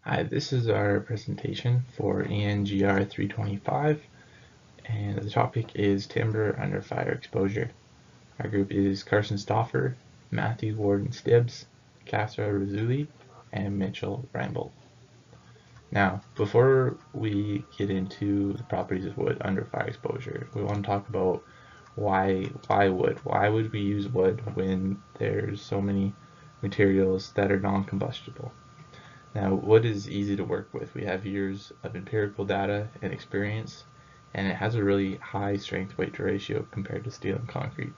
Hi, this is our presentation for ENGR 325, and the topic is timber under fire exposure. Our group is Carson Stoffer, Matthew Warden-Stibbs, Kasra Razuli, and Mitchell Ramble. Now, before we get into the properties of wood under fire exposure, we want to talk about why wood? Why would we use wood when there's so many materials that are non-combustible? Now, wood is easy to work with. We have years of empirical data and experience, and it has a really high strength weight to ratio compared to steel and concrete.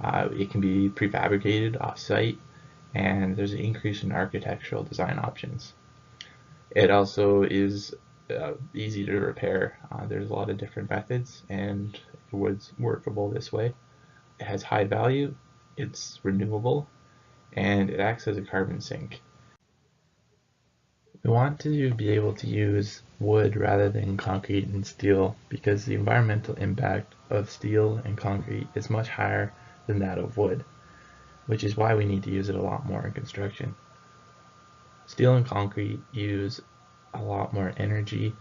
It can be prefabricated off-site, and there's an increase in architectural design options. It also is easy to repair. There's a lot of different methods, and wood's workable this way. It has high value, it's renewable, and it acts as a carbon sink. We want to be able to use wood rather than concrete and steel because the environmental impact of steel and concrete is much higher than that of wood, which is why we need to use it a lot more in construction. Steel and concrete use a lot more energy,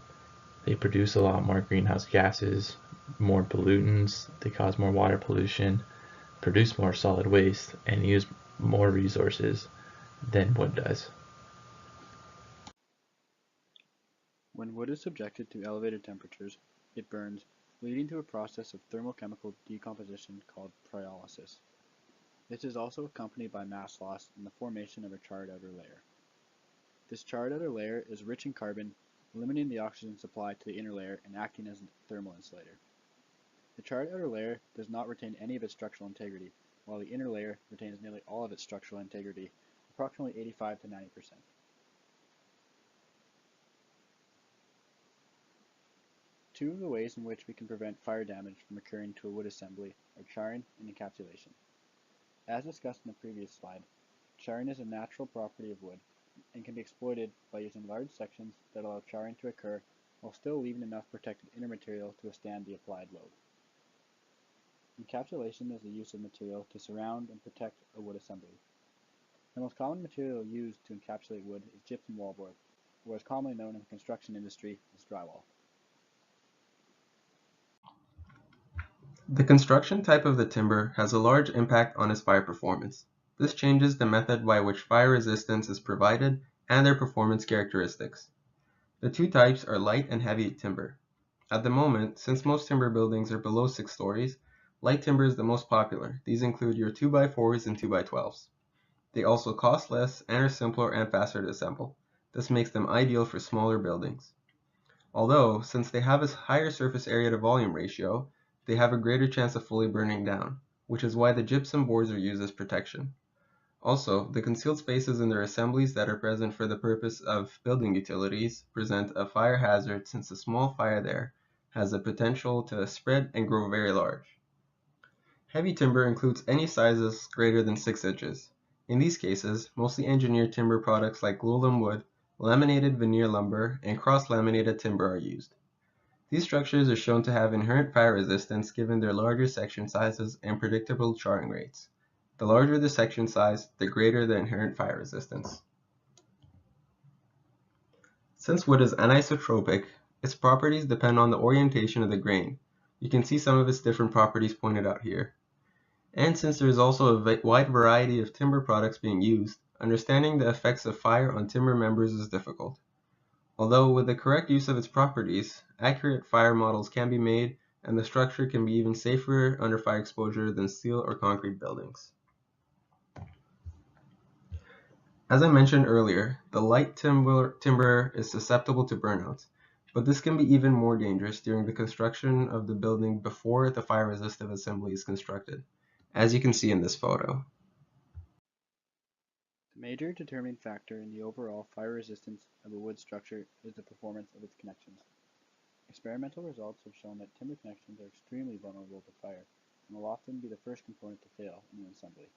they produce a lot more greenhouse gases, more pollutants, they cause more water pollution, produce more solid waste, and use more resources than wood does. When wood is subjected to elevated temperatures, it burns, leading to a process of thermochemical decomposition called pyrolysis. This is also accompanied by mass loss and the formation of a charred outer layer. This charred outer layer is rich in carbon, limiting the oxygen supply to the inner layer and acting as a thermal insulator. The charred outer layer does not retain any of its structural integrity, while the inner layer retains nearly all of its structural integrity, approximately 85 to 90%. Two of the ways in which we can prevent fire damage from occurring to a wood assembly are charring and encapsulation. As discussed in the previous slide, charring is a natural property of wood and can be exploited by using large sections that allow charring to occur while still leaving enough protected inner material to withstand the applied load. Encapsulation is the use of material to surround and protect a wood assembly. The most common material used to encapsulate wood is gypsum wallboard, or as commonly known in the construction industry as drywall. The construction type of the timber has a large impact on its fire performance. This changes the method by which fire resistance is provided and their performance characteristics. The two types are light and heavy timber. At the moment, since most timber buildings are below 6 stories, light timber is the most popular. These include your 2x4s and 2x12s. They also cost less and are simpler and faster to assemble. This makes them ideal for smaller buildings. Although, since they have a higher surface area to volume ratio, they have a greater chance of fully burning down, which is why the gypsum boards are used as protection. Also, the concealed spaces in their assemblies that are present for the purpose of building utilities present a fire hazard since a small fire there has the potential to spread and grow very large. Heavy timber includes any sizes greater than 6 inches. In these cases, mostly engineered timber products like glulam wood, laminated veneer lumber, and cross-laminated timber are used. These structures are shown to have inherent fire resistance given their larger section sizes and predictable charring rates. The larger the section size, the greater the inherent fire resistance. Since wood is anisotropic, its properties depend on the orientation of the grain. You can see some of its different properties pointed out here. And since there is also a wide variety of timber products being used, understanding the effects of fire on timber members is difficult. Although with the correct use of its properties, accurate fire models can be made and the structure can be even safer under fire exposure than steel or concrete buildings. As I mentioned earlier, the light timber is susceptible to burnouts, but this can be even more dangerous during the construction of the building before the fire-resistive assembly is constructed, as you can see in this photo. The major determining factor in the overall fire resistance of a wood structure is the performance of its connections. Experimental results have shown that timber connections are extremely vulnerable to fire and will often be the first component to fail in an assembly.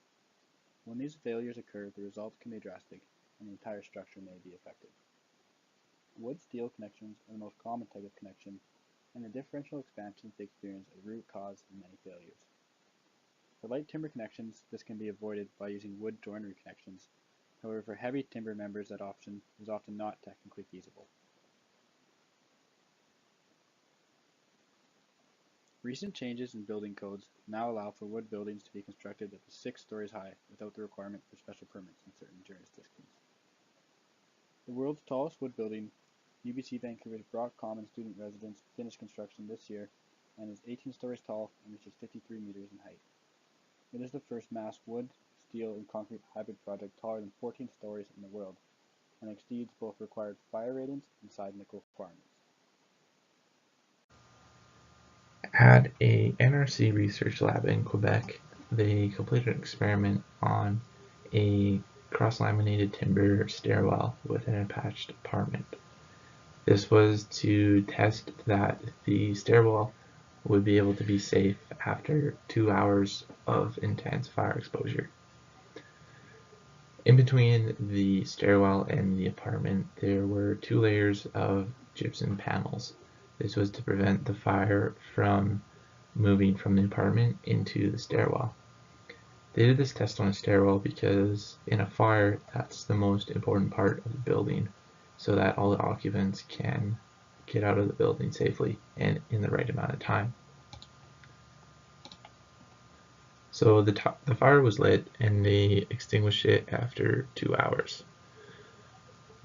When these failures occur, the results can be drastic and the entire structure may be affected. Wood-steel connections are the most common type of connection, and the differential expansions they experience are the root cause of many failures. For light timber connections, this can be avoided by using wood joinery connections, However, for heavy timber members that option is often not technically feasible. Recent changes in building codes now allow for wood buildings to be constructed up to 6 stories high without the requirement for special permits in certain jurisdictions. The world's tallest wood building, UBC Vancouver's Brock Common student residence, finished construction this year and is 18 stories tall and reaches 53 meters in height. It is the first mass wood, steel, and concrete hybrid project taller than 14 stories in the world and exceeds both required fire ratings and seismic requirements. At a NRC research lab in Quebec, they completed an experiment on a cross-laminated timber stairwell with an attached apartment. This was to test that the stairwell would be able to be safe after 2 hours of intense fire exposure. In between the stairwell and the apartment, there were 2 layers of gypsum panels. This was to prevent the fire from moving from the apartment into the stairwell. They did this test on a stairwell because in a fire, that's the most important part of the building, so that all the occupants can get out of the building safely and in the right amount of time. So the fire was lit and they extinguished it after 2 hours.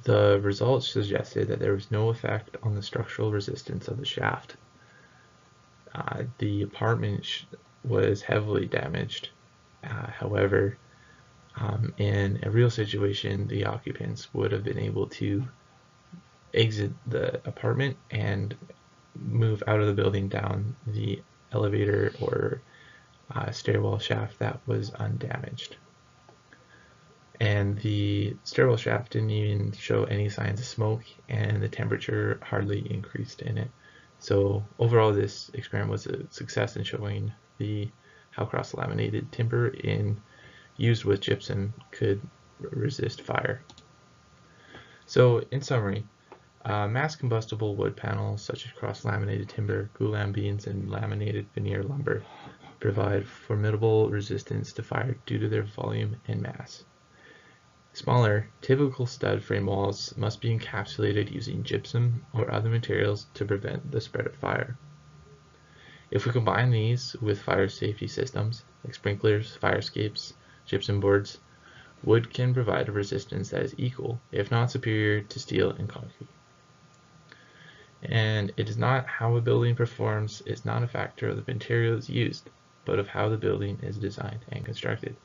The results suggested that there was no effect on the structural resistance of the shaft. The apartment was heavily damaged. However, in a real situation, the occupants would have been able to exit the apartment and move out of the building down the elevator or stairwell shaft that was undamaged. And the stairwell shaft didn't even show any signs of smoke, and the temperature hardly increased in it. So overall, this experiment was a success in showing how cross-laminated timber used with gypsum could resist fire. So in summary, mass combustible wood panels such as cross-laminated timber, goulam beams, and laminated veneer lumber provide formidable resistance to fire due to their volume and mass. Smaller, typical stud frame walls must be encapsulated using gypsum or other materials to prevent the spread of fire. If we combine these with fire safety systems like sprinklers, fire escapes, gypsum boards, wood can provide a resistance that is equal, if not superior, to steel and concrete. And it is not how a building performs is not a factor of the materials used, but of how the building is designed and constructed.